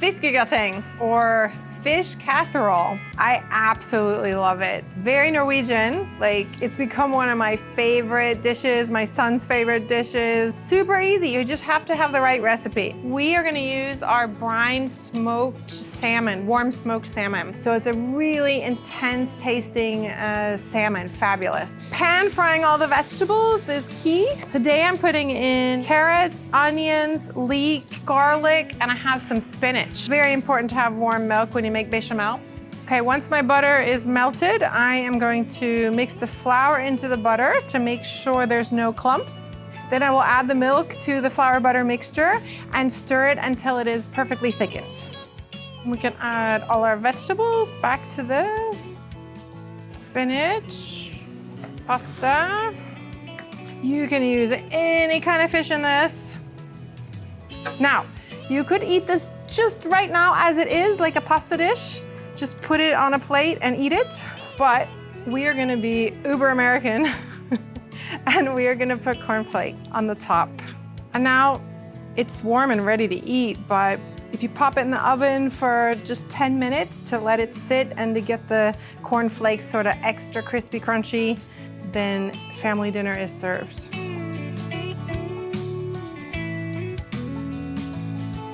Fiskegrateng, or fish casserole. I absolutely love it. Very Norwegian, like it's become one of my favorite dishes, my son's favorite dishes. Super easy, you just have to have the right recipe. We are gonna use our brine smoked salmon, warm smoked salmon. So it's a really intense tasting salmon, fabulous. Pan frying all the vegetables is key. Today I'm putting in carrots, onions, leek, garlic, and I have some spinach. Very important to have warm milk when you make bechamel. Okay, once my butter is melted, I am going to mix the flour into the butter to make sure there's no clumps. Then I will add the milk to the flour butter mixture and stir it until it is perfectly thickened. We can add all our vegetables back to this. Spinach, pasta. You can use any kind of fish in this. Now, you could eat this just right now as it is, like a pasta dish. Just put it on a plate and eat it. But we are gonna be uber American and we are gonna put cornflake on the top. And now it's warm and ready to eat, but if you pop it in the oven for just 10 minutes to let it sit and to get the cornflakes sort of extra crispy, crunchy, then family dinner is served.